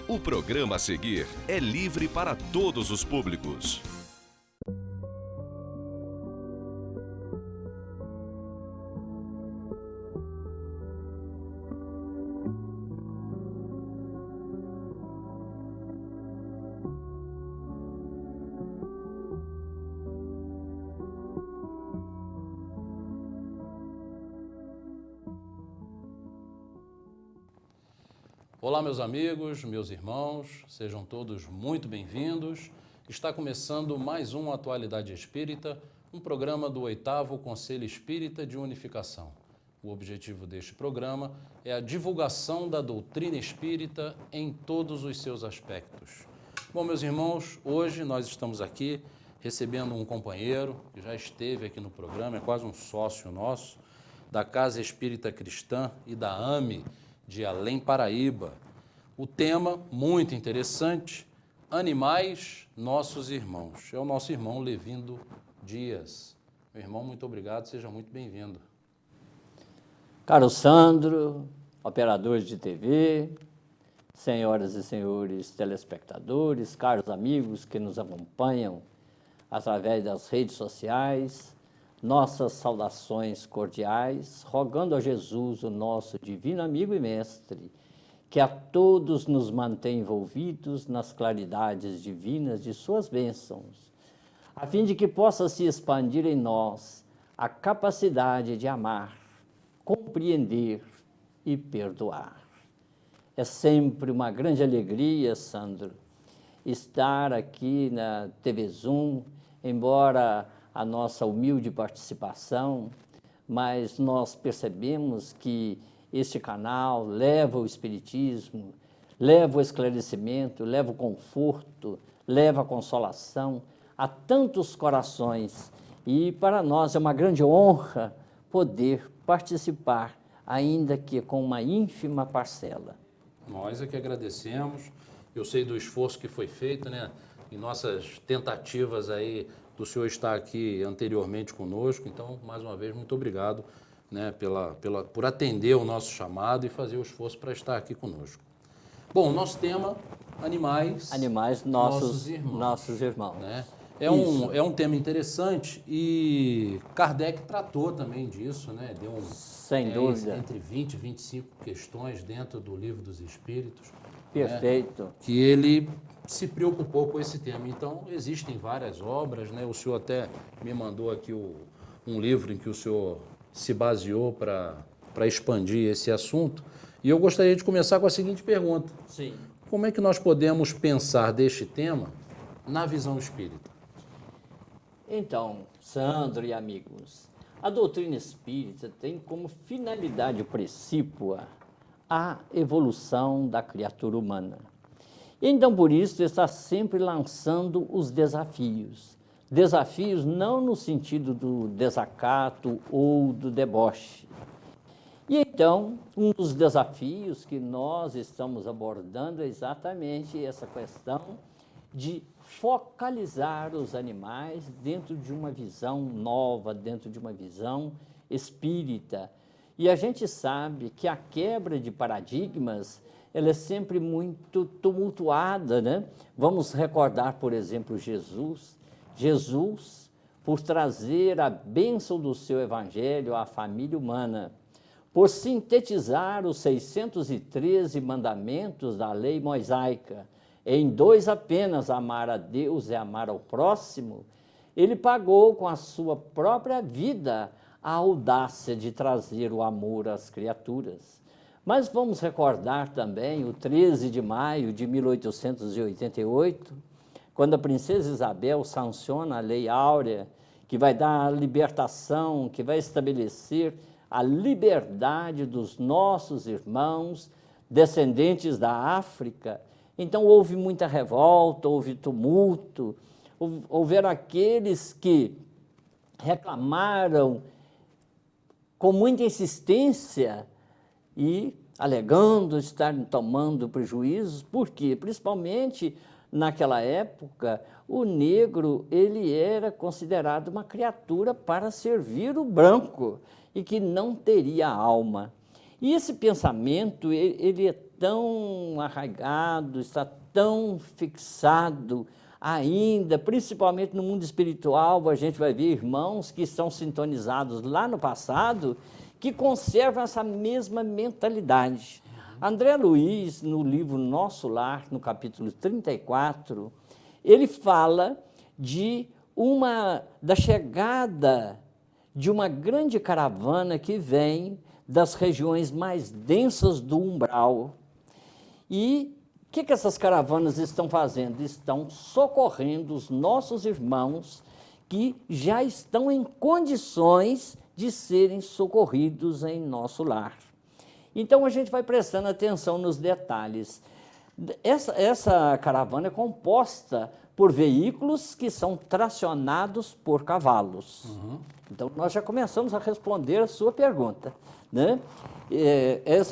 O programa a seguir é livre para todos os públicos. Olá, meus amigos, meus irmãos, sejam todos muito bem-vindos. Está começando mais um Atualidade Espírita, um programa do 8º Conselho Espírita de Unificação. O objetivo deste programa é a divulgação da doutrina espírita em todos os seus aspectos. Bom, meus irmãos, hoje nós estamos aqui recebendo um companheiro que já esteve aqui no programa, é quase um sócio nosso, da Casa Espírita Cristã e da AME, de Além Paraíba. O tema, muito interessante, Animais, Nossos Irmãos. É o nosso irmão Levindo Dias. Meu irmão, muito obrigado, seja muito bem-vindo. Caro Sandro, operadores de TV, senhoras e senhores telespectadores, caros amigos que nos acompanham através das redes sociais, nossas saudações cordiais, rogando a Jesus, o nosso divino amigo e mestre, que a todos nos mantém envolvidos nas claridades divinas de suas bênçãos, a fim de que possa se expandir em nós a capacidade de amar, compreender e perdoar. É sempre uma grande alegria, Sandro, estar aqui na TV Zoom, embora a nossa humilde participação, mas nós percebemos que este canal leva o Espiritismo, leva o esclarecimento, leva o conforto, leva a consolação a tantos corações. E para nós é uma grande honra poder participar, ainda que com uma ínfima parcela. Nós é que agradecemos. Eu sei do esforço que foi feito, né? Em nossas tentativas aí do senhor estar aqui anteriormente conosco. Então, mais uma vez, muito obrigado, né, por atender o nosso chamado e fazer o esforço para estar aqui conosco. Bom, nosso tema, animais nossos irmãos. Né? É um tema interessante e Kardec tratou também disso, né? Deu Sem dúvida. Entre 20 e 25 questões dentro do Livro dos Espíritos. Perfeito. Né? Que ele se preocupou com esse tema. Então, existem várias obras, né? O senhor até me mandou aqui um livro em que o senhor se baseou para expandir esse assunto. E eu gostaria de começar com a seguinte pergunta. Sim. Como é que nós podemos pensar deste tema na visão espírita? Então, Sandro e amigos, a doutrina espírita tem como finalidade precípua a evolução da criatura humana. Então, por isso, está sempre lançando os desafios. Desafios não no sentido do desacato ou do deboche. E então, um dos desafios que nós estamos abordando é exatamente essa questão de focalizar os animais dentro de uma visão nova, dentro de uma visão espírita. E a gente sabe que a quebra de paradigmas ela é sempre muito tumultuada, né? Vamos recordar, por exemplo, Jesus, por trazer a bênção do seu evangelho à família humana, por sintetizar os 613 mandamentos da lei mosaica, em 2 apenas, amar a Deus e amar ao próximo, ele pagou com a sua própria vida a audácia de trazer o amor às criaturas. Mas vamos recordar também o 13 de maio de 1888, quando a princesa Isabel sanciona a Lei Áurea, que vai dar a libertação, que vai estabelecer a liberdade dos nossos irmãos descendentes da África. Então houve muita revolta, houve tumulto, houveram aqueles que reclamaram com muita insistência e alegando estarem tomando prejuízos. Por quê? Principalmente naquela época, o negro ele era considerado uma criatura para servir o branco e que não teria alma. E esse pensamento ele é tão arraigado, está tão fixado ainda, principalmente no mundo espiritual. A gente vai ver irmãos que estão sintonizados lá no passado, que conservam essa mesma mentalidade. André Luiz, no livro Nosso Lar, no capítulo 34, ele fala da chegada de uma grande caravana que vem das regiões mais densas do umbral. E o que essas caravanas estão fazendo? Estão socorrendo os nossos irmãos que já estão em condições de serem socorridos em nosso lar. Então, a gente vai prestando atenção nos detalhes. Essa caravana é composta por veículos que são tracionados por cavalos. Então, nós já começamos a responder a sua pergunta, né?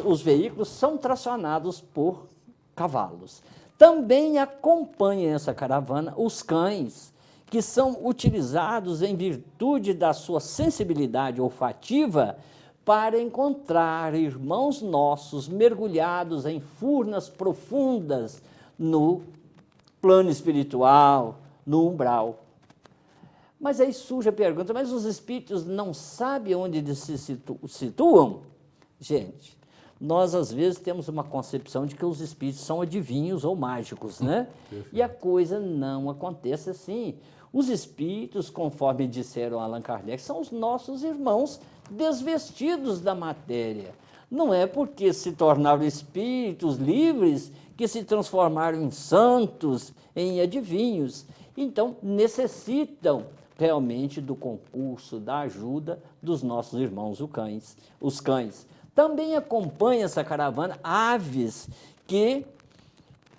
Os veículos são tracionados por cavalos. Também acompanham essa caravana os cães, que são utilizados em virtude da sua sensibilidade olfativa para encontrar irmãos nossos mergulhados em furnas profundas no plano espiritual, no umbral. Mas aí surge a pergunta, mas os espíritos não sabem onde eles se situam? Gente, nós às vezes temos uma concepção de que os espíritos são adivinhos ou mágicos, né? E a coisa não acontece assim. Os espíritos, conforme disseram Allan Kardec, são os nossos irmãos desvestidos da matéria. Não é porque se tornaram espíritos livres que se transformaram em santos, em adivinhos. Então, necessitam realmente do concurso, da ajuda dos nossos irmãos os cães. Também acompanha essa caravana aves que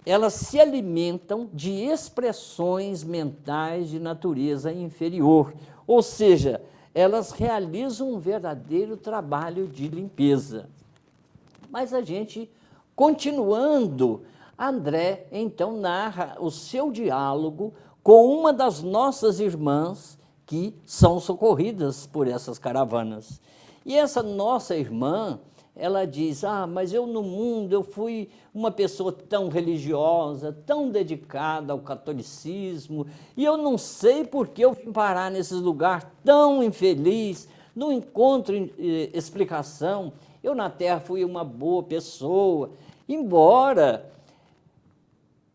elas se alimentam de expressões mentais de natureza inferior, ou seja, elas realizam um verdadeiro trabalho de limpeza. Mas a gente, continuando, André então narra o seu diálogo com uma das nossas irmãs que são socorridas por essas caravanas. E essa nossa irmã, ela diz, mas eu no mundo, eu fui uma pessoa tão religiosa, tão dedicada ao catolicismo, e eu não sei por que eu vim parar nesse lugar tão infeliz, não encontro explicação. Eu na Terra fui uma boa pessoa, embora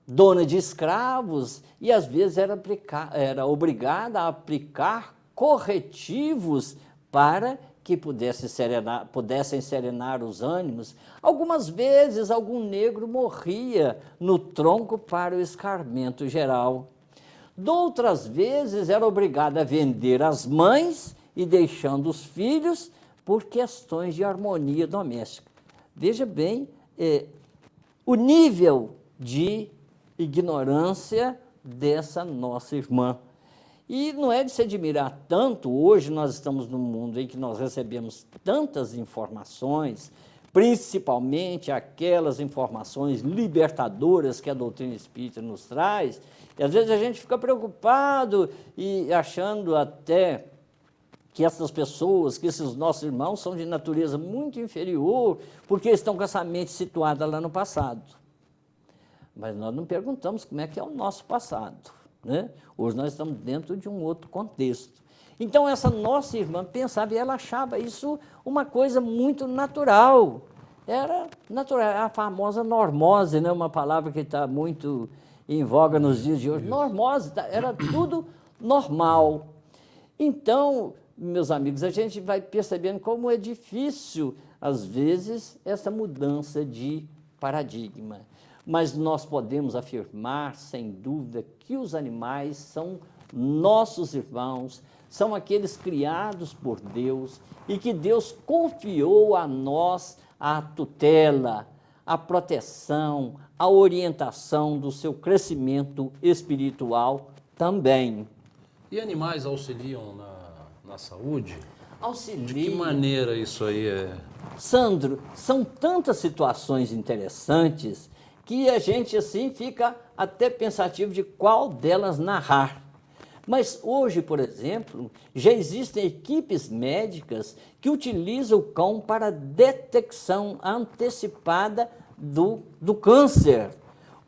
dona de escravos, e às vezes era obrigada a aplicar corretivos para que pudessem serenar os ânimos. Algumas vezes, algum negro morria no tronco para o escarmento geral. Doutras vezes, era obrigada a vender as mães e deixando os filhos por questões de harmonia doméstica. Veja bem o nível de ignorância dessa nossa irmã. E não é de se admirar tanto, hoje nós estamos num mundo em que nós recebemos tantas informações, principalmente aquelas informações libertadoras que a doutrina espírita nos traz, e às vezes a gente fica preocupado e achando até que essas pessoas, que esses nossos irmãos são de natureza muito inferior, porque estão com essa mente situada lá no passado. Mas nós não perguntamos como é que é o nosso passado, né? Hoje nós estamos dentro de um outro contexto. Então, essa nossa irmã pensava e ela achava isso uma coisa muito natural. Era natural, a famosa normose, né? Uma palavra que está muito em voga nos dias de hoje. Normose, era tudo normal. Então, meus amigos, a gente vai percebendo como é difícil, às vezes, essa mudança de paradigma. Mas nós podemos afirmar, sem dúvida, que os animais são nossos irmãos, são aqueles criados por Deus e que Deus confiou a nós a tutela, a proteção, a orientação do seu crescimento espiritual também. E animais auxiliam na saúde? Auxiliam. De que maneira isso aí é? Sandro, são tantas situações interessantes que a gente assim fica até pensativo de qual delas narrar. Mas hoje, por exemplo, já existem equipes médicas que utilizam o cão para detecção antecipada do câncer,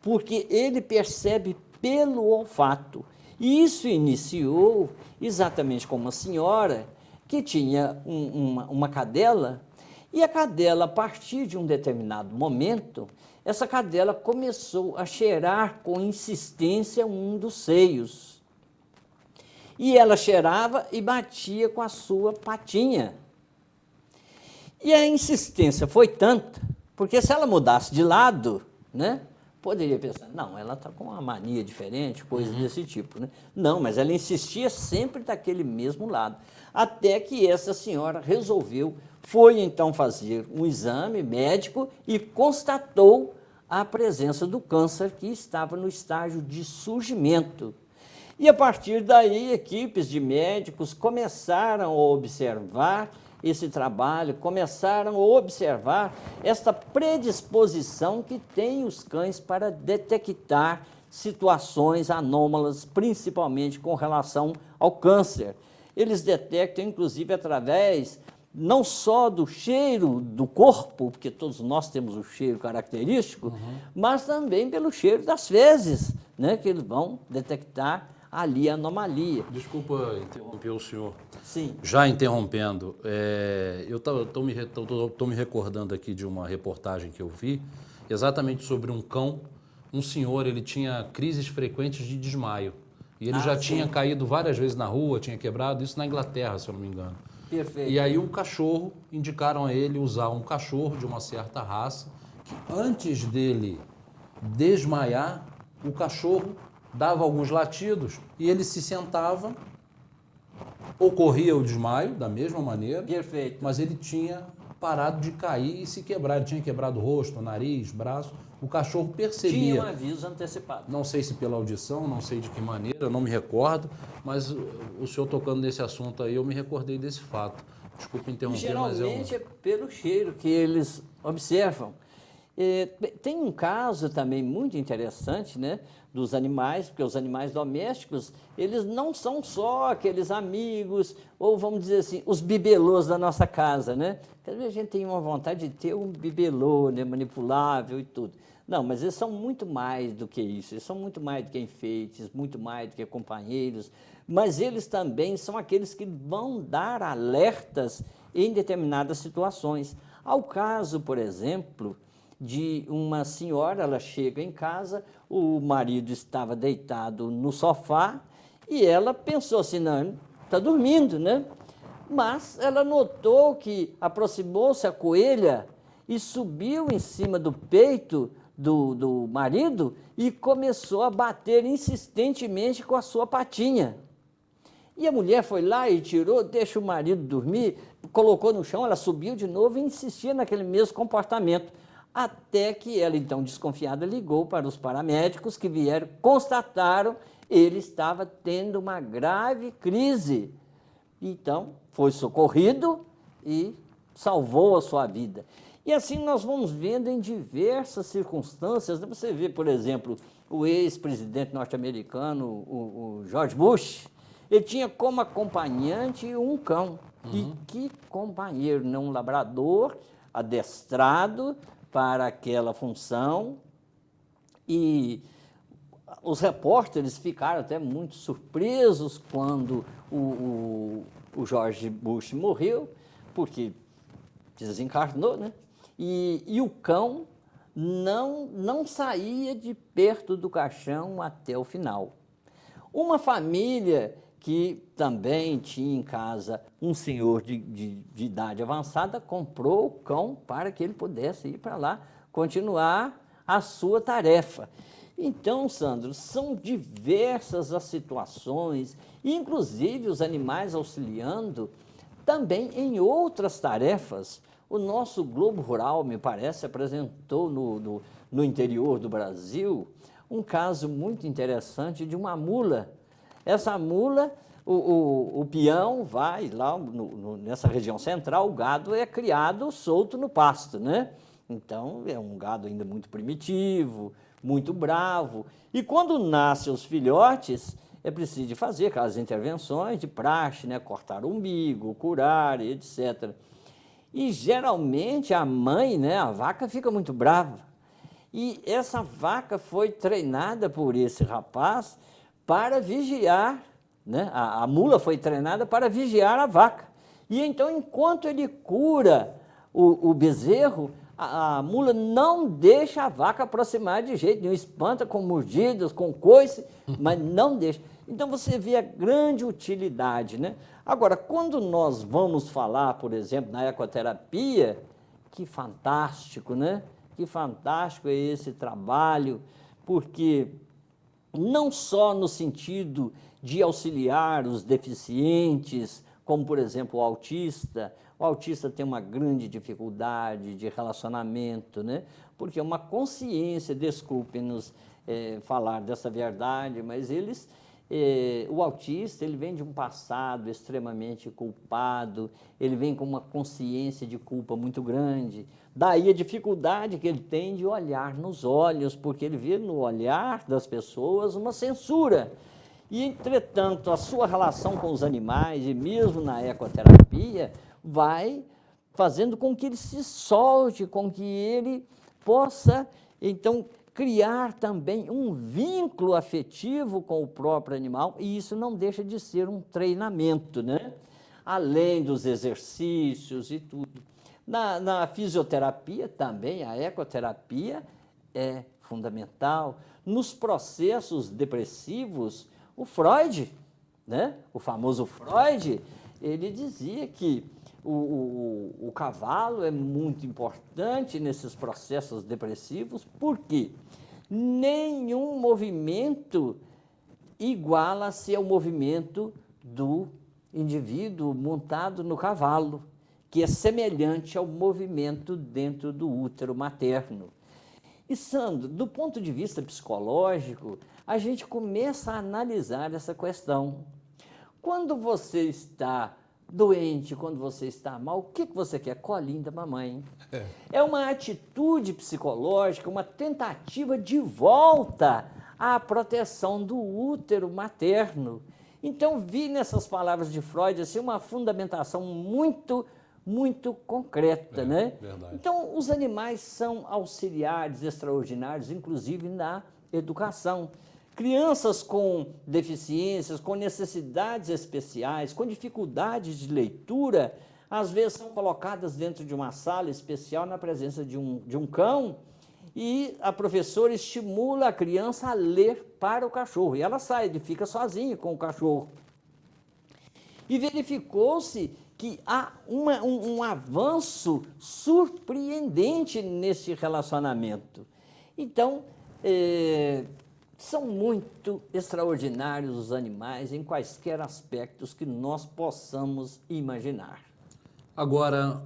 porque ele percebe pelo olfato. E isso iniciou exatamente com uma senhora que tinha uma cadela, e a cadela, a partir de um determinado momento, essa cadela começou a cheirar com insistência um dos seios. E ela cheirava e batia com a sua patinha. E a insistência foi tanta, porque se ela mudasse de lado, né, poderia pensar, não, ela está com uma mania diferente, coisas desse tipo, né? Não, mas ela insistia sempre daquele mesmo lado. Até que essa senhora resolveu, foi então fazer um exame médico e constatou a presença do câncer que estava no estágio de surgimento. E a partir daí, equipes de médicos começaram a observar esse trabalho, começaram a observar esta predisposição que tem os cães para detectar situações anômalas, principalmente com relação ao câncer. Eles detectam, inclusive, através não só do cheiro do corpo, porque todos nós temos o cheiro característico, mas também pelo cheiro das fezes, né, que eles vão detectar ali a anomalia. Desculpa interromper o senhor. Sim. Já interrompendo, eu estou me recordando aqui de uma reportagem que eu vi, exatamente sobre um cão. Um senhor, ele tinha crises frequentes de desmaio. E ele já tinha caído várias vezes na rua, tinha quebrado, isso na Inglaterra, se eu não me engano. Perfeito. E aí um cachorro, indicaram a ele usar um cachorro de uma certa raça, que antes dele desmaiar, o cachorro dava alguns latidos e ele se sentava, ocorria o desmaio da mesma maneira, Perfeito. mas ele tinha parado de cair e se quebrar. Ele tinha quebrado o rosto, o nariz, braço. O cachorro percebia. Tinha um aviso antecipado. Não sei se pela audição, não sei de que maneira, eu não me recordo, mas o senhor tocando nesse assunto aí, eu me recordei desse fato. Desculpe interromper, mas geralmente é pelo cheiro que eles observam. Tem um caso também muito interessante, né, dos animais, porque os animais domésticos, eles não são só aqueles amigos, ou vamos dizer assim, os bibelôs da nossa casa, né? Às vezes a gente tem uma vontade de ter um bibelô, né, manipulável e tudo. Não, mas eles são muito mais do que isso, eles são muito mais do que enfeites, muito mais do que companheiros, mas eles também são aqueles que vão dar alertas em determinadas situações. Ao caso, por exemplo, de uma senhora, ela chega em casa, o marido estava deitado no sofá e ela pensou assim, não, está dormindo, né? Mas ela notou que aproximou-se a coelha e subiu em cima do peito do marido e começou a bater insistentemente com a sua patinha. E a mulher foi lá e tirou, deixa o marido dormir, colocou no chão, ela subiu de novo e insistia naquele mesmo comportamento. Até que ela, então, desconfiada, ligou para os paramédicos que vieram, constataram ele estava tendo uma grave crise. Então, foi socorrido e salvou a sua vida. E assim nós vamos vendo em diversas circunstâncias. Você vê, por exemplo, o ex-presidente norte-americano, o George Bush, ele tinha como acompanhante um cão. E que companheiro, né? Um labrador adestrado para aquela função, e os repórteres ficaram até muito surpresos quando o George Bush morreu, porque desencarnou, né? E o cão não saía de perto do caixão até o final. Uma família que também tinha em casa um senhor de idade avançada, comprou o cão para que ele pudesse ir para lá continuar a sua tarefa. Então, Sandro, são diversas as situações, inclusive os animais auxiliando também em outras tarefas. O nosso Globo Rural, me parece, apresentou no interior do Brasil um caso muito interessante de uma mula. Essa mula, o peão vai lá nessa região central, o gado é criado solto no pasto, né? Então, é um gado ainda muito primitivo, muito bravo. E quando nascem os filhotes, é preciso fazer aquelas intervenções de praxe, né? Cortar o umbigo, curar, etc. E, geralmente, a mãe, né? A vaca fica muito brava. E essa vaca foi treinada por esse rapaz para vigiar, né? A mula foi treinada para vigiar a vaca. E então, enquanto ele cura o bezerro, a mula não deixa a vaca aproximar de jeito nenhum, espanta com mordidas, com coice, mas não deixa. Então você vê a grande utilidade, né? Agora, quando nós vamos falar, por exemplo, na ecoterapia, que fantástico, né? Que fantástico é esse trabalho, porque não só no sentido de auxiliar os deficientes, como, por exemplo, o autista tem uma grande dificuldade de relacionamento, né? Porque é uma consciência, desculpe-nos falar dessa verdade, mas o autista ele vem de um passado extremamente culpado, ele vem com uma consciência de culpa muito grande, daí a dificuldade que ele tem de olhar nos olhos, porque ele vê no olhar das pessoas uma censura. E, entretanto, a sua relação com os animais, e mesmo na ecoterapia, vai fazendo com que ele se solte, com que ele possa, então, criar também um vínculo afetivo com o próprio animal, e isso não deixa de ser um treinamento, né? Além dos exercícios e tudo. Na fisioterapia também, a ecoterapia é fundamental. Nos processos depressivos, o Freud, né? O famoso Freud, ele dizia que o cavalo é muito importante nesses processos depressivos, porque nenhum movimento iguala-se ao movimento do indivíduo montado no cavalo, que é semelhante ao movimento dentro do útero materno. E, Sandro, do ponto de vista psicológico, a gente começa a analisar essa questão. Quando você está doente, quando você está mal, o que você quer? Colinho da mamãe. É uma atitude psicológica, uma tentativa de volta à proteção do útero materno. Então, vi nessas palavras de Freud assim, uma fundamentação muito concreta, né? Verdade. Então, os animais são auxiliares extraordinários, inclusive na educação. Crianças com deficiências, com necessidades especiais, com dificuldades de leitura, às vezes são colocadas dentro de uma sala especial na presença de um cão, e a professora estimula a criança a ler para o cachorro. E ela sai, ele fica sozinho com o cachorro. E verificou-se que há um avanço surpreendente nesse relacionamento. Então, são muito extraordinários os animais em quaisquer aspectos que nós possamos imaginar. Agora,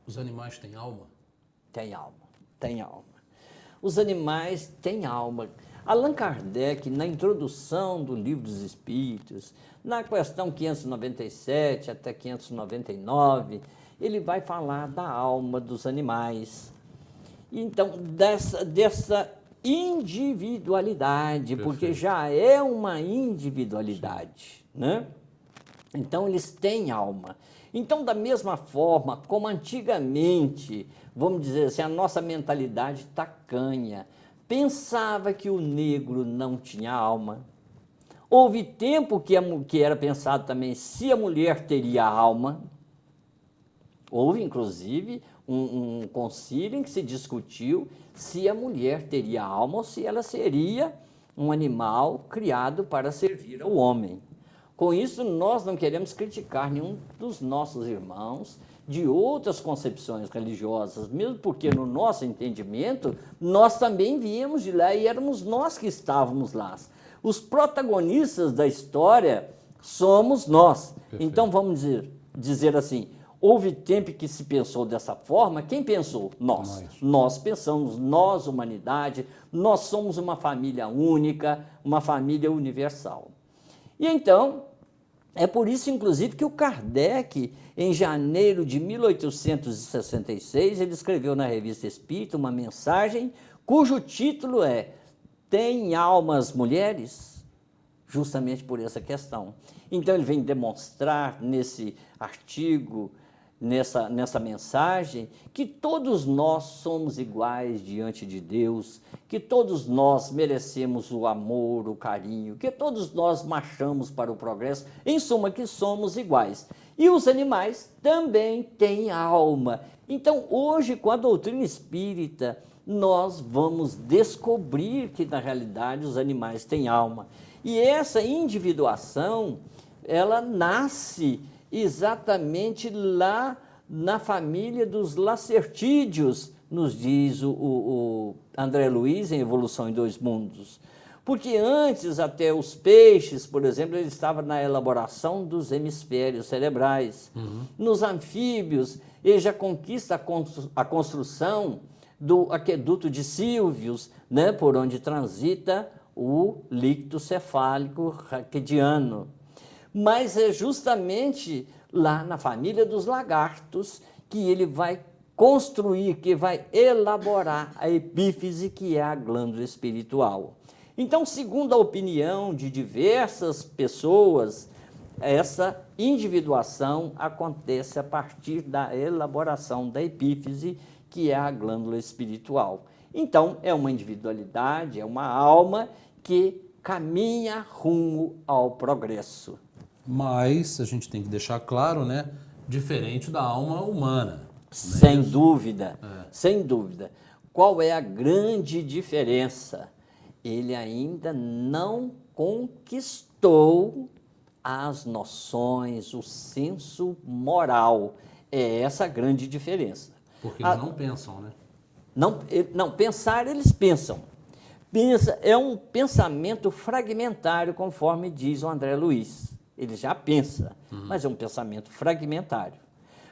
os animais têm alma? Tem alma, tem alma. Os animais têm alma. Allan Kardec, na introdução do Livro dos Espíritos, na questão 597 até 599, ele vai falar da alma dos animais. Então, dessa individualidade, Perfeito. porque já é uma individualidade, né? Então, eles têm alma. Então, da mesma forma como antigamente, vamos dizer assim, a nossa mentalidade tacanha pensava que o negro não tinha alma. Houve tempo que era pensado também se a mulher teria alma. Houve, inclusive, um concílio em que se discutiu se a mulher teria alma ou se ela seria um animal criado para servir ao homem. Com isso, nós não queremos criticar nenhum dos nossos irmãos de outras concepções religiosas, mesmo porque no nosso entendimento, nós também viemos de lá e éramos nós que estávamos lá. Os protagonistas da história somos nós. Perfeito. Então, vamos dizer assim, houve tempo que se pensou dessa forma. Quem pensou? Nós. Nós pensamos, nós, humanidade, nós somos uma família única, uma família universal. E então, É por isso, inclusive, que o Kardec, em janeiro de 1866, ele escreveu na Revista Espírita uma mensagem cujo título é Tem almas mulheres? Justamente por essa questão. Então, ele vem demonstrar nesse artigo, nessa mensagem, que todos nós somos iguais diante de Deus, que todos nós merecemos o amor, o carinho, que todos nós marchamos para o progresso, em suma, que somos iguais. E os animais também têm alma. Então, hoje, com a doutrina espírita, nós vamos descobrir que, na realidade, os animais têm alma. E essa individuação, ela nasce exatamente lá na família dos lacertídeos, nos diz o André Luiz em Evolução em Dois Mundos. Porque antes, até os peixes, por exemplo, ele estava na elaboração dos hemisférios cerebrais. Nos anfíbios, ele já conquista a construção do aqueduto de Silvius, né, por onde transita o líquido cefálico raquidiano. Mas é justamente lá na família dos lagartos que ele vai construir, que vai elaborar a epífise, que é a glândula espiritual. Então, segundo a opinião de diversas pessoas, essa individuação acontece a partir da elaboração da epífise, que é a glândula espiritual. Então, é uma individualidade, é uma alma que caminha rumo ao progresso. Mas a gente tem que deixar claro, né? Diferente da alma humana. Sem dúvida, sem dúvida. Qual é a grande diferença? Ele ainda não conquistou as noções, o senso moral. É essa a grande diferença. Porque eles não pensam, né? Não, pensar eles pensam. É um pensamento fragmentário, conforme diz o André Luiz. Ele já pensa, mas é um pensamento fragmentário.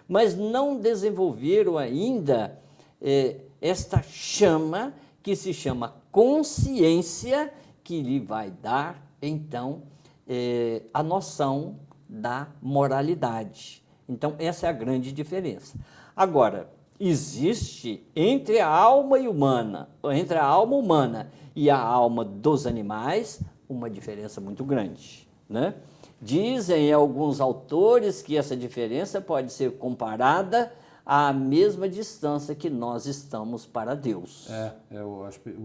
Mas não desenvolveram ainda esta chama, que se chama consciência, que lhe vai dar, então, a noção da moralidade. Então, essa é a grande diferença. Agora, existe entre a alma humana e a alma dos animais uma diferença muito grande, né? Dizem alguns autores que essa diferença pode ser comparada à mesma distância que nós estamos para Deus.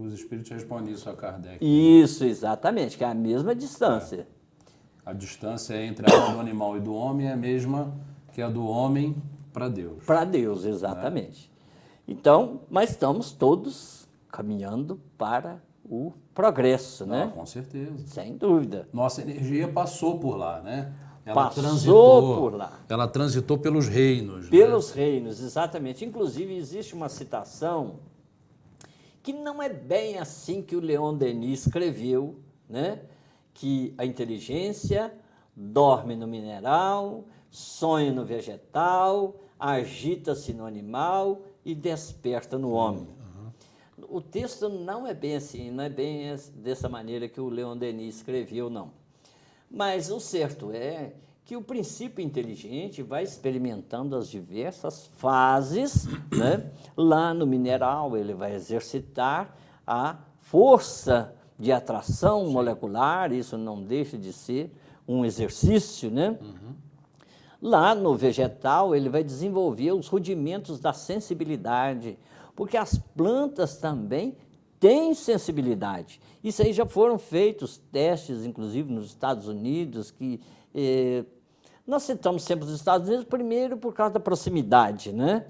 Os espíritos respondem isso a Kardec. Isso, exatamente, que é a mesma distância. A distância entre a alma do animal e do homem é a mesma que a do homem para Deus. Para Deus, exatamente. Então, mas estamos todos caminhando para o progresso, né? Com certeza. Sem dúvida. Nossa energia passou por lá, né? Por lá. Ela transitou pelos reinos. Pelos reinos, exatamente. Inclusive, existe uma citação que não é bem assim que o Leon Denis escreveu, né? Que a inteligência dorme no mineral, sonha no vegetal, agita-se no animal e desperta no homem. O texto não é bem assim, não é bem dessa maneira que o Leon Denis escreveu, não. Mas o certo é que o princípio inteligente vai experimentando as diversas fases, né? Lá no mineral ele vai exercitar a força de atração molecular, isso não deixa de ser um exercício, né? Lá no vegetal ele vai desenvolver os rudimentos da sensibilidade, porque as plantas também têm sensibilidade. Isso aí já foram feitos testes, inclusive nos Estados Unidos, que nós citamos sempre os Estados Unidos, primeiro por causa da proximidade, né?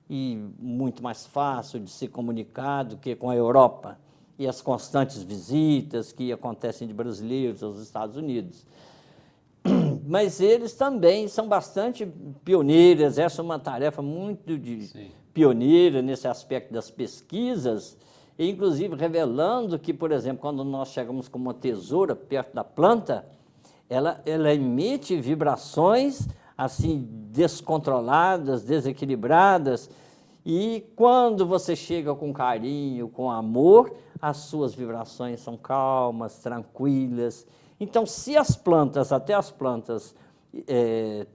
E muito mais fácil de se comunicar do que com a Europa, e as constantes visitas que acontecem de brasileiros aos Estados Unidos. Mas eles também são bastante pioneiros, essa é uma tarefa muito pioneira nesse aspecto das pesquisas, e inclusive revelando que, por exemplo, quando nós chegamos com uma tesoura perto da planta, ela emite vibrações assim descontroladas, desequilibradas, e quando você chega com carinho, com amor, as suas vibrações são calmas, tranquilas. Então, se até as plantas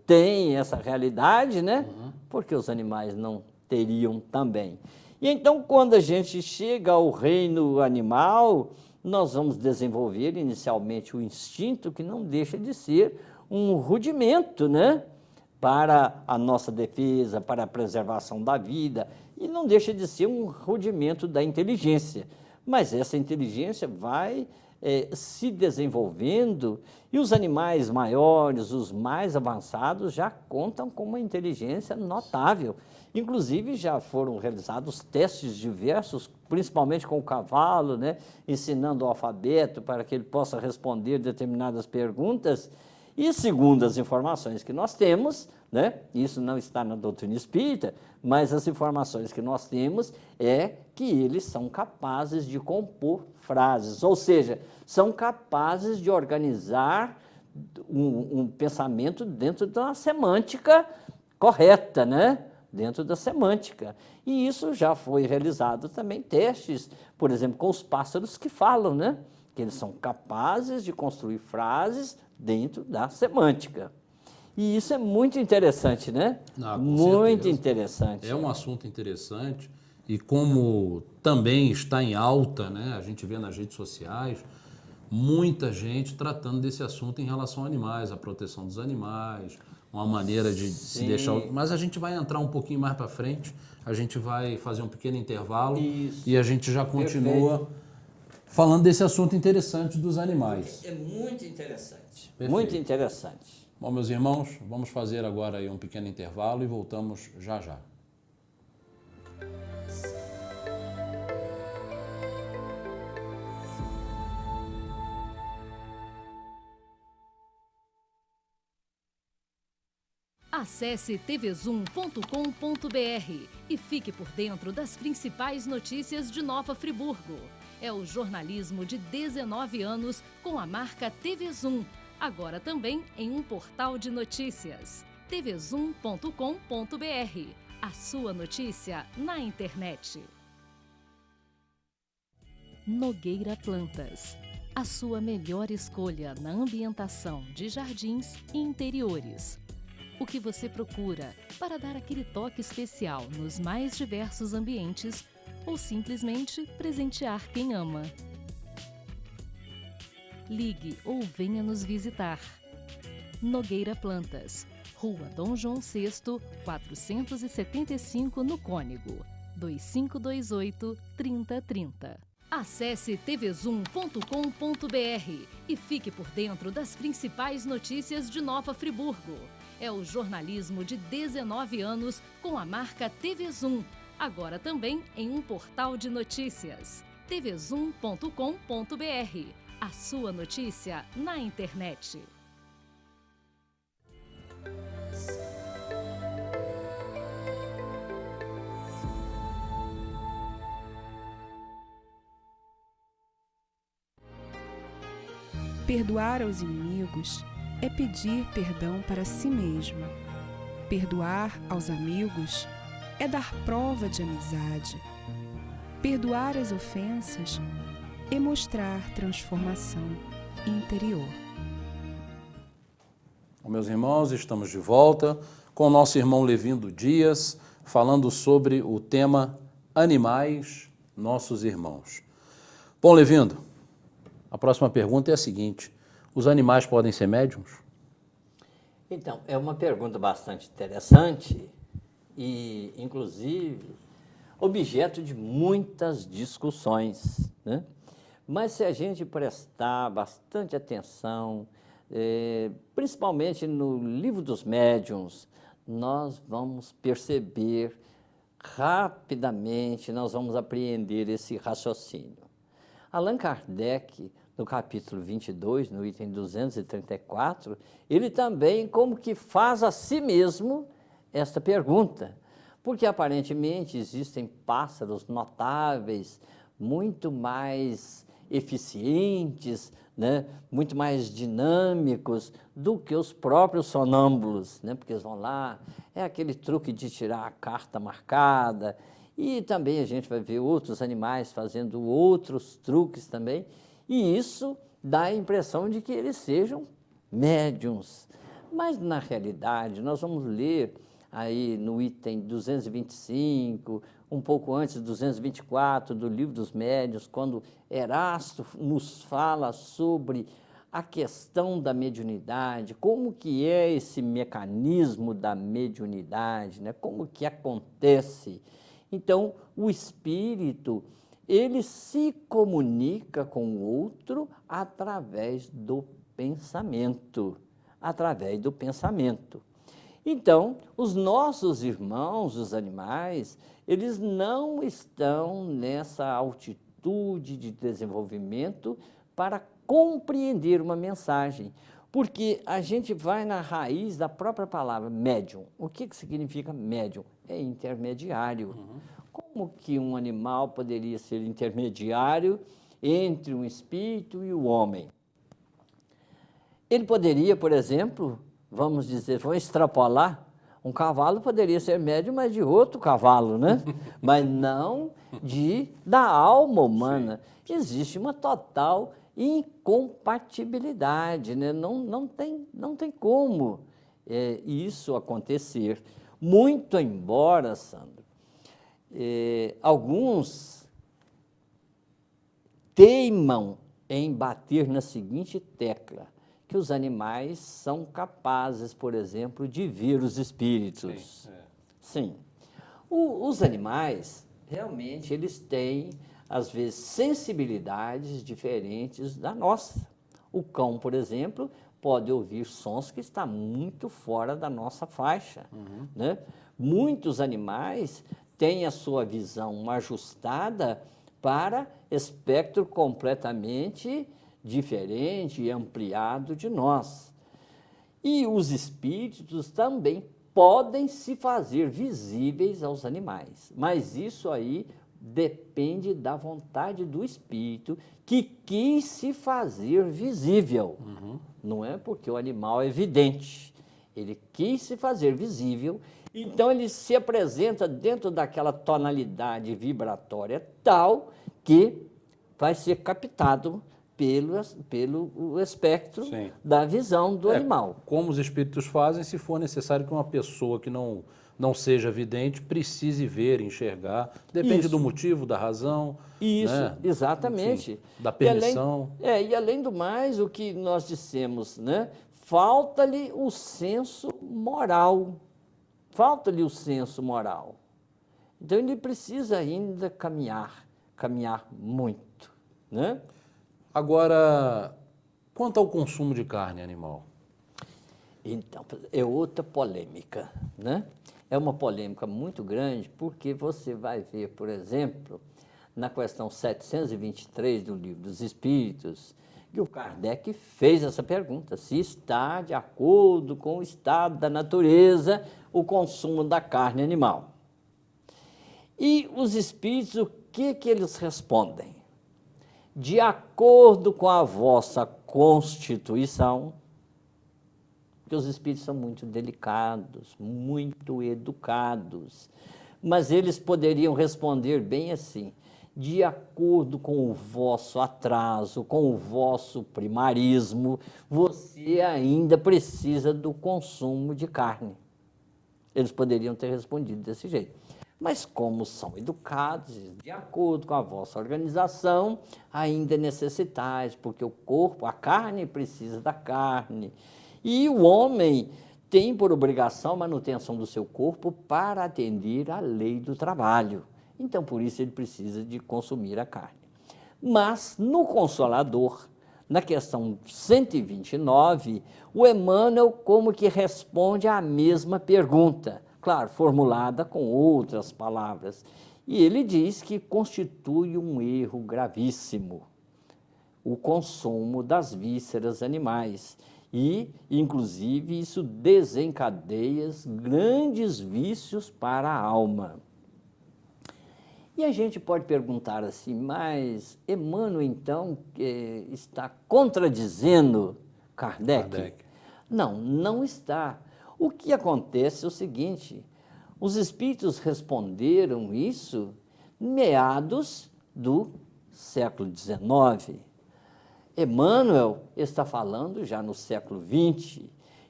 têm essa realidade, né? Porque os animais não teriam também. E então, quando a gente chega ao reino animal, nós vamos desenvolver inicialmente o instinto, que não deixa de ser um rudimento, né? Para a nossa defesa, para a preservação da vida, e não deixa de ser um rudimento da inteligência. Mas essa inteligência vai se desenvolvendo, e os animais maiores, os mais avançados, já contam com uma inteligência notável. Inclusive, já foram realizados testes diversos, principalmente com o cavalo, né, ensinando o alfabeto para que ele possa responder determinadas perguntas. E segundo as informações que nós temos, né, isso não está na doutrina espírita, mas as informações que nós temos é que eles são capazes de compor frases, ou seja, são capazes de organizar um pensamento dentro de uma semântica correta, né? Dentro da semântica. E isso já foi realizado também testes, por exemplo, com os pássaros que falam, né? Que eles são capazes de construir frases dentro da semântica. E isso é muito interessante, né? Muito certeza. Interessante. É um assunto interessante e como também está em alta, né? A gente vê nas redes sociais muita gente tratando desse assunto em relação a animais, a proteção dos animais, uma maneira de se deixar... Mas a gente vai entrar um pouquinho mais para frente, a gente vai fazer um pequeno intervalo e a gente já continua falando desse assunto interessante dos animais. É muito interessante. Perfeito. Muito interessante. Bom, meus irmãos, vamos fazer agora aí um pequeno intervalo e voltamos já já. Acesse tvzoom.com.br e fique por dentro das principais notícias de Nova Friburgo. É o jornalismo de 19 anos com a marca TV Zoom, agora também em um portal de notícias. tvzoom.com.br, a sua notícia na internet. Nogueira Plantas, a sua melhor escolha na ambientação de jardins e interiores. O que você procura para dar aquele toque especial nos mais diversos ambientes ou simplesmente presentear quem ama. Ligue ou venha nos visitar. Nogueira Plantas, Rua Dom João VI, 475 no Cônego, 2528-3030. Acesse tvzoom.com.br e fique por dentro das principais notícias de Nova Friburgo. É o jornalismo de 19 anos com a marca TV Zoom, agora também em um portal de notícias. tvzoom.com.br, a sua notícia na internet. Perdoar aos inimigos é pedir perdão para si mesmo. Perdoar aos amigos é dar prova de amizade. Perdoar as ofensas é mostrar transformação interior. Meus irmãos, estamos de volta com o nosso irmão Levindo Dias, falando sobre o tema Animais, Nossos Irmãos. Bom, Levindo, a próxima pergunta é a seguinte: os animais podem ser médiums? Então, é uma pergunta bastante interessante e, inclusive, objeto de muitas discussões, né? Mas se a gente prestar bastante atenção, principalmente no Livro dos Médiuns, nós vamos perceber rapidamente, nós vamos apreender esse raciocínio. Allan Kardec, no capítulo 22, no item 234, ele também como que faz a si mesmo esta pergunta, porque aparentemente existem pássaros notáveis, muito mais eficientes, né, muito mais dinâmicos do que os próprios sonâmbulos, né, porque eles vão lá, é aquele truque de tirar a carta marcada, e também a gente vai ver outros animais fazendo outros truques também, e isso dá a impressão de que eles sejam médiuns. Mas, na realidade, nós vamos ler aí no item 225, um pouco antes, 224, do Livro dos Médiuns, quando Erasto nos fala sobre a questão da mediunidade, como que é esse mecanismo da mediunidade, né? Como que acontece. Então, o espírito, ele se comunica com o outro através do pensamento, através do pensamento. Então, os nossos irmãos, os animais, eles não estão nessa altitude de desenvolvimento para compreender uma mensagem, porque a gente vai na raiz da própria palavra médium. O que significa médium? É intermediário. Como que um animal poderia ser intermediário entre um espírito e o homem? Ele poderia, por exemplo, vamos extrapolar, um cavalo poderia ser médium, mas de outro cavalo, né? Mas não da alma humana. Sim. Existe uma total incompatibilidade, né? Não tem como isso acontecer. Muito embora, Sandro, alguns teimam em bater na seguinte tecla, que os animais são capazes, por exemplo, de ver os espíritos. Sim. Os animais, realmente, eles têm, às vezes, sensibilidades diferentes da nossa. O cão, por exemplo, pode ouvir sons que estão muito fora da nossa faixa. Né? Muitos animais têm a sua visão ajustada para espectro completamente diferente e ampliado de nós. E os espíritos também podem se fazer visíveis aos animais, mas isso aí depende da vontade do espírito que quis se fazer visível. Não é porque o animal é vidente, ele quis se fazer visível, então ele se apresenta dentro daquela tonalidade vibratória tal que vai ser captado pelo espectro Sim. da visão do animal. Como os espíritos fazem, se for necessário que uma pessoa que não seja vidente precise ver, enxergar, depende Isso. do motivo, da razão. Isso, né? Exatamente. Enfim, da permissão. E além do mais, o que nós dissemos, né? Falta-lhe o senso moral. Falta-lhe o senso moral. Então ele precisa ainda caminhar muito, né? Agora, quanto ao consumo de carne animal? Então, é outra polêmica, né? É uma polêmica muito grande, porque você vai ver, por exemplo, na questão 723 do Livro dos Espíritos, que o Kardec fez essa pergunta, se está de acordo com o estado da natureza o consumo da carne animal. E os espíritos, o que eles respondem? De acordo com a vossa constituição, porque os espíritos são muito delicados, muito educados, mas eles poderiam responder bem assim, de acordo com o vosso atraso, com o vosso primarismo, você ainda precisa do consumo de carne. Eles poderiam ter respondido desse jeito. Mas como são educados, de acordo com a vossa organização, ainda necessitais, porque o corpo, a carne precisa da carne. E o homem tem por obrigação a manutenção do seu corpo para atender à lei do trabalho. Então, por isso, ele precisa de consumir a carne. Mas, no Consolador, na questão 129, o Emmanuel como que responde à mesma pergunta, claro, formulada com outras palavras. E ele diz que constitui um erro gravíssimo o consumo das vísceras animais. E, inclusive, isso desencadeia grandes vícios para a alma. E a gente pode perguntar assim, mas Emmanuel, então, está contradizendo Kardec? Não está. O que acontece é o seguinte, os espíritos responderam isso meados do século XIX. Emmanuel está falando já no século XX,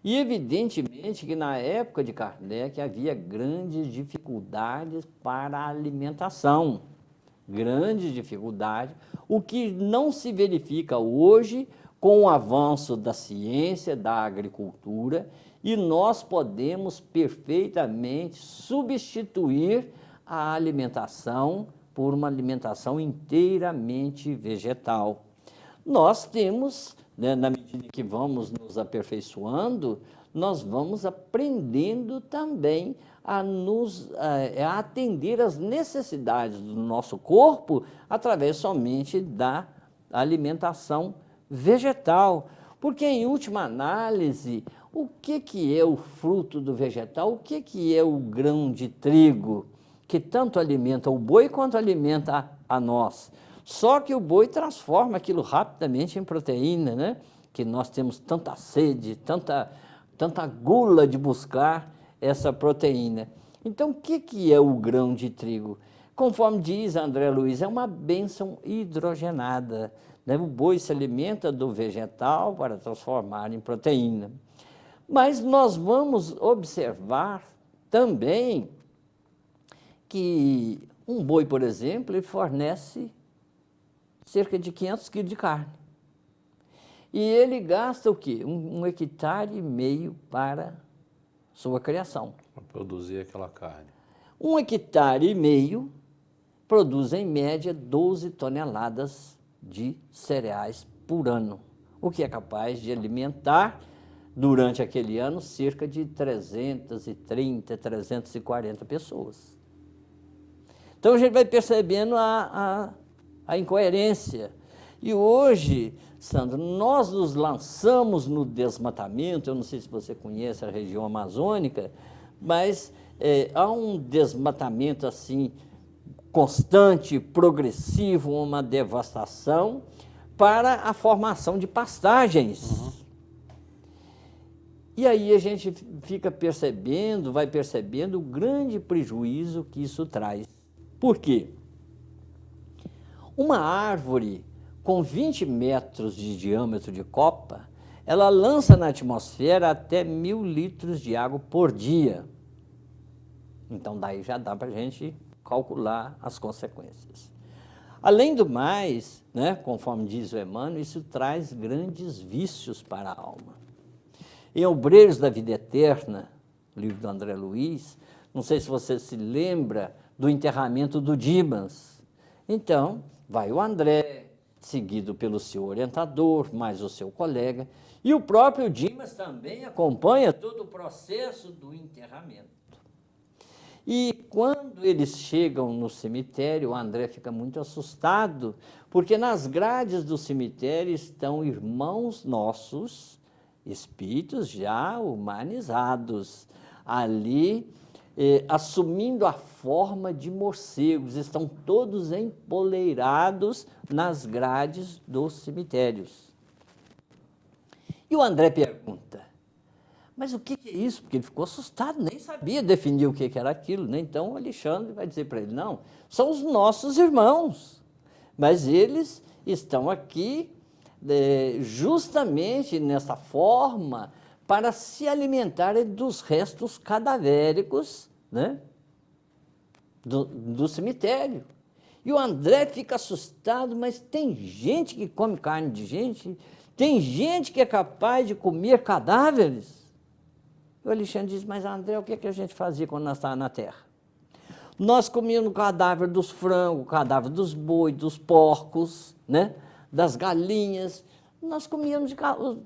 E evidentemente que na época de Kardec havia grandes dificuldades para a alimentação, grandes dificuldades, o que não se verifica hoje com o avanço da ciência, da agricultura, e nós podemos perfeitamente substituir a alimentação por uma alimentação inteiramente vegetal. Nós temos, né, na medida que vamos nos aperfeiçoando, nós vamos aprendendo também a atender às necessidades do nosso corpo através somente da alimentação vegetal. Porque, em última análise, o que é o fruto do vegetal? O que é o grão de trigo, que tanto alimenta o boi quanto alimenta a nós? Só que o boi transforma aquilo rapidamente em proteína, né? Que nós temos tanta sede, tanta gula de buscar essa proteína. Então, o que é o grão de trigo? Conforme diz André Luiz, é uma bênção hidrogenada, né? O boi se alimenta do vegetal para transformar em proteína. Mas nós vamos observar também que um boi, por exemplo, ele fornece cerca de 500 quilos de carne. E ele gasta o quê? 1,5 hectare para sua criação. Para produzir aquela carne. 1,5 hectare produz, em média, 12 toneladas de cereais por ano, o que é capaz de alimentar, durante aquele ano, cerca de 330, 340 pessoas. Então, a gente vai percebendo a incoerência. E hoje, Sandro, nós nos lançamos no desmatamento. Eu não sei se você conhece a região amazônica, mas há um desmatamento assim constante, progressivo, uma devastação para a formação de pastagens. Uhum. E aí a gente vai percebendo o grande prejuízo que isso traz. Por quê? Uma árvore com 20 metros de diâmetro de copa, ela lança na atmosfera até 1.000 litros de água por dia. Então, daí já dá para a gente calcular as consequências. Além do mais, né, conforme diz o Emmanuel, isso traz grandes vícios para a alma. Em Obreiros da Vida Eterna, livro do André Luiz, não sei se você se lembra do enterramento do Dimas. Então, vai o André, seguido pelo seu orientador, mais o seu colega, e o próprio Dimas também acompanha todo o processo do enterramento. E quando eles chegam no cemitério, o André fica muito assustado, porque nas grades do cemitério estão irmãos nossos, espíritos já humanizados, ali assumindo a forma de morcegos, estão todos empoleirados nas grades dos cemitérios. E o André pergunta, mas o que é isso? Porque ele ficou assustado, nem sabia definir o que era aquilo, né? Então o Alexandre vai dizer para ele, não, são os nossos irmãos, mas eles estão aqui justamente nessa forma para se alimentarem dos restos cadavéricos, né, do cemitério. E o André fica assustado, mas tem gente que come carne de gente, tem gente que é capaz de comer cadáveres. E o Alexandre diz, mas André, o que a gente fazia quando nós estávamos na terra? Nós comíamos o cadáver dos frangos, o cadáver dos bois, dos porcos, né, das galinhas, nós comíamos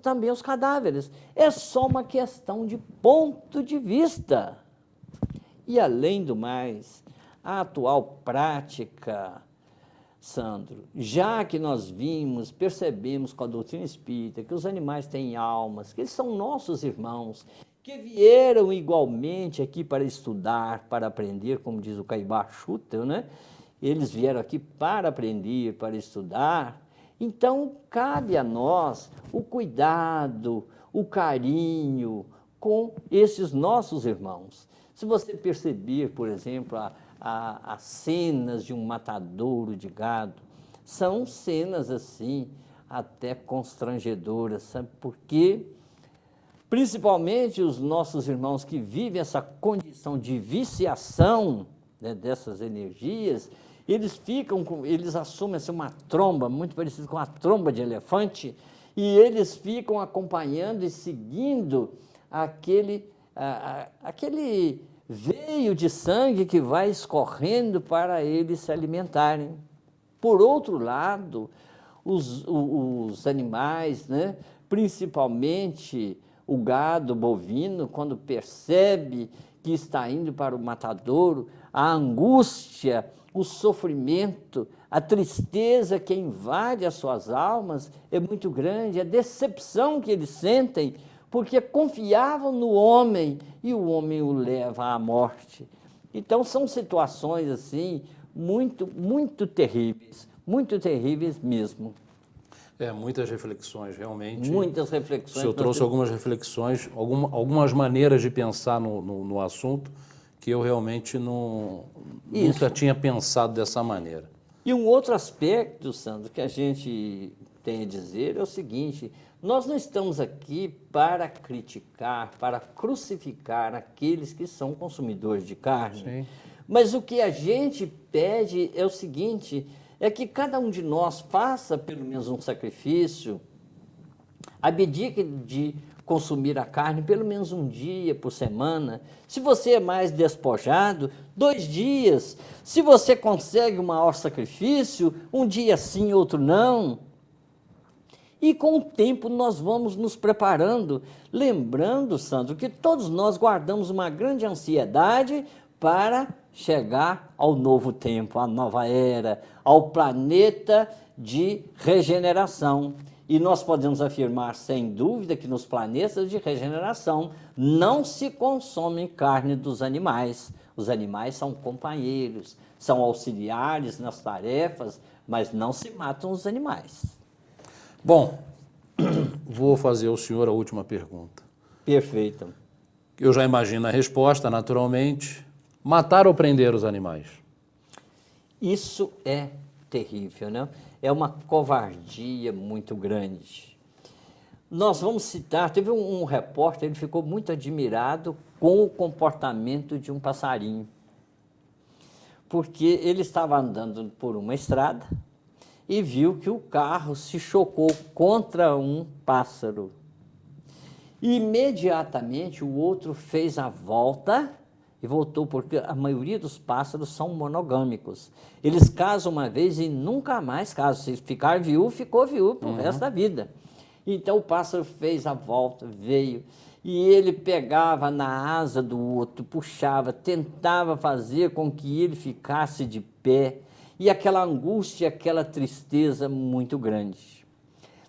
também os cadáveres. É só uma questão de ponto de vista. E, além do mais, a atual prática, Sandro, já que nós percebemos com a doutrina espírita que os animais têm almas, que eles são nossos irmãos, que vieram igualmente aqui para estudar, para aprender, como diz o Caibá Schutel, né? Eles vieram aqui para aprender, para estudar. Então, cabe a nós o cuidado, o carinho com esses nossos irmãos. Se você perceber, por exemplo, as cenas de um matadouro de gado, são cenas assim, até constrangedoras, sabe por quê? Principalmente os nossos irmãos que vivem essa condição de viciação, né, dessas energias, eles assumem assim, uma tromba, muito parecida com a tromba de elefante, e eles ficam acompanhando e seguindo aquele veio de sangue que vai escorrendo para eles se alimentarem. Por outro lado, os animais, né, principalmente o gado bovino, quando percebe que está indo para o matadouro, a angústia, o sofrimento, a tristeza que invade as suas almas é muito grande, a decepção que eles sentem, porque confiavam no homem e o homem o leva à morte. Então, são situações assim muito terríveis mesmo. Muitas reflexões, realmente. Muitas reflexões. O senhor trouxe algumas reflexões, algumas maneiras de pensar no assunto que eu realmente nunca tinha pensado dessa maneira. E um outro aspecto, Sandro, que a gente tem a dizer é o seguinte: nós não estamos aqui para criticar, para crucificar aqueles que são consumidores de carne. Sim. Mas o que a gente pede é o seguinte, é que cada um de nós faça pelo menos um sacrifício, abdique de consumir a carne pelo menos um dia por semana. Se você é mais despojado, 2 dias. Se você consegue um maior sacrifício, um dia sim, outro não. E com o tempo nós vamos nos preparando, lembrando, Sandro, que todos nós guardamos uma grande ansiedade para chegar ao novo tempo, à nova era, ao planeta de regeneração. E nós podemos afirmar, sem dúvida, que nos planetas de regeneração não se consome carne dos animais. Os animais são companheiros, são auxiliares nas tarefas, mas não se matam os animais. Bom, vou fazer ao senhor a última pergunta. Perfeito. Eu já imagino a resposta, naturalmente. Matar ou prender os animais? Isso é terrível, né? É uma covardia muito grande. Nós vamos citar, teve um repórter, ele ficou muito admirado com o comportamento de um passarinho. Porque ele estava andando por uma estrada e viu que o carro se chocou contra um pássaro. Imediatamente o outro fez a volta e voltou, porque a maioria dos pássaros são monogâmicos. Eles casam uma vez e nunca mais casam. Se ficar viúvo, ficou viúvo pro resto da vida. Então o pássaro fez a volta, veio, e ele pegava na asa do outro, puxava, tentava fazer com que ele ficasse de pé, e aquela angústia, aquela tristeza muito grande.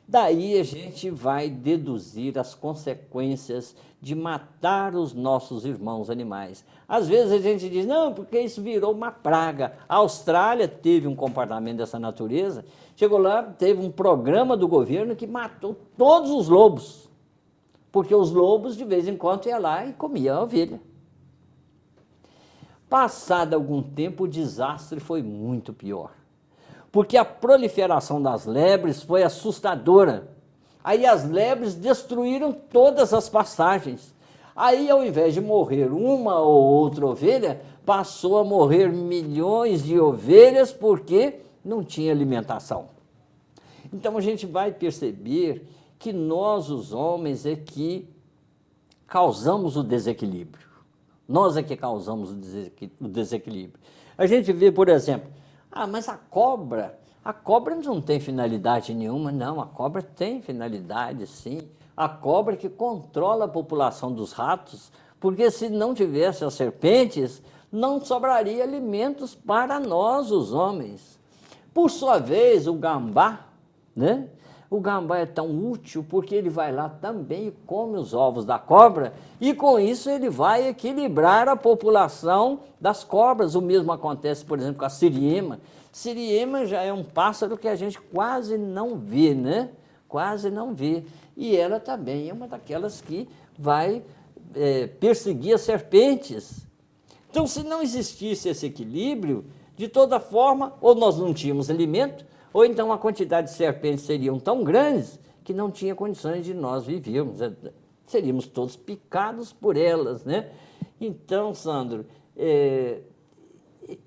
Daí a gente vai deduzir as consequências de matar os nossos irmãos animais. Às vezes a gente diz, não, porque isso virou uma praga. A Austrália teve um comportamento dessa natureza, chegou lá, teve um programa do governo que matou todos os lobos, porque os lobos de vez em quando iam lá e comiam a ovelha. Passado algum tempo, o desastre foi muito pior, porque a proliferação das lebres foi assustadora. Aí as lebres destruíram todas as pastagens. Aí, ao invés de morrer uma ou outra ovelha, passou a morrer milhões de ovelhas porque não tinha alimentação. Então a gente vai perceber que nós, os homens, é que causamos o desequilíbrio. Nós é que causamos o desequilíbrio. A gente vê, por exemplo, mas a cobra não tem finalidade nenhuma. Não, a cobra tem finalidade, sim. A cobra que controla a população dos ratos, porque se não tivesse as serpentes, não sobraria alimentos para nós, os homens. Por sua vez, o gambá, né? O gambá é tão útil porque ele vai lá também e come os ovos da cobra, e com isso ele vai equilibrar a população das cobras. O mesmo acontece, por exemplo, com a siriema. Siriema já é um pássaro que a gente quase não vê, né? Quase não vê. E ela também é uma daquelas que vai perseguir as serpentes. Então, se não existisse esse equilíbrio, de toda forma, ou nós não tínhamos alimento, ou então a quantidade de serpentes seriam tão grandes que não tinha condições de nós vivermos. seríamos todos picados por elas, né? Então, Sandro,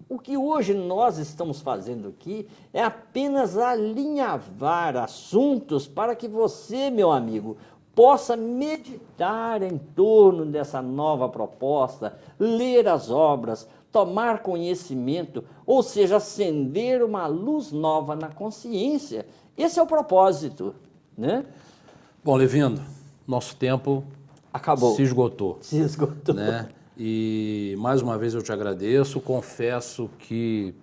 o que hoje nós estamos fazendo aqui é apenas alinhavar assuntos para que você, meu amigo, possa meditar em torno dessa nova proposta, ler as obras, tomar conhecimento, ou seja, acender uma luz nova na consciência. Esse é o propósito, né? Bom, Levindo, nosso tempo Acabou. se esgotou. Se esgotou. Né? E mais uma vez eu te agradeço, confesso que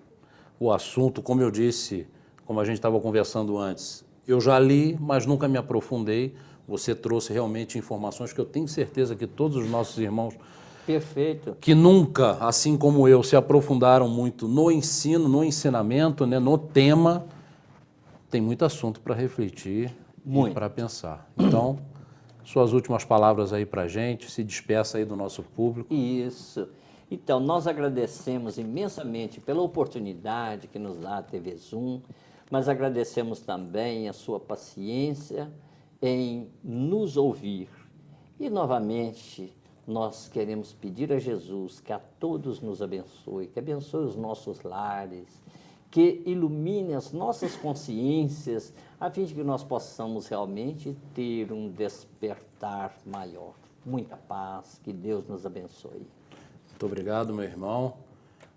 o assunto, como eu disse, como a gente estava conversando antes, eu já li, mas nunca me aprofundei. Você trouxe realmente informações que eu tenho certeza que todos os nossos irmãos Perfeito. que nunca, assim como eu, se aprofundaram muito no ensino, no ensinamento, né, no tema, tem muito assunto para refletir e para pensar. Então, suas últimas palavras aí para a gente, se despeça aí do nosso público. Isso. Então, nós agradecemos imensamente pela oportunidade que nos dá a TV Zoom, mas agradecemos também a sua paciência em nos ouvir. E, novamente, nós queremos pedir a Jesus que a todos nos abençoe, que abençoe os nossos lares, que ilumine as nossas consciências, a fim de que nós possamos realmente ter um despertar maior. Muita paz, que Deus nos abençoe. Muito obrigado, meu irmão.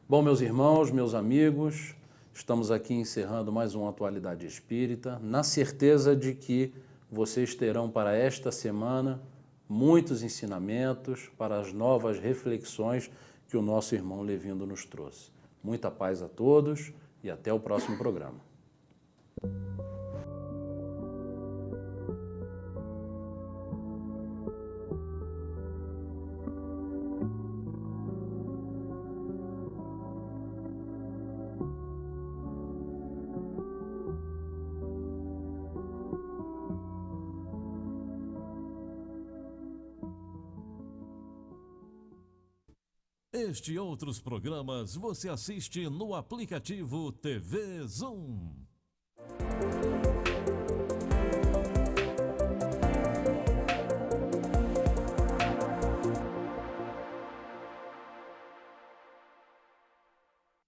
Bom, meus irmãos, meus amigos, estamos aqui encerrando mais uma Atualidade Espírita, na certeza de que vocês terão para esta semana muitos ensinamentos para as novas reflexões que o nosso irmão Levindo nos trouxe. Muita paz a todos e até o próximo programa. Este e outros programas você assiste no aplicativo TV Zoom.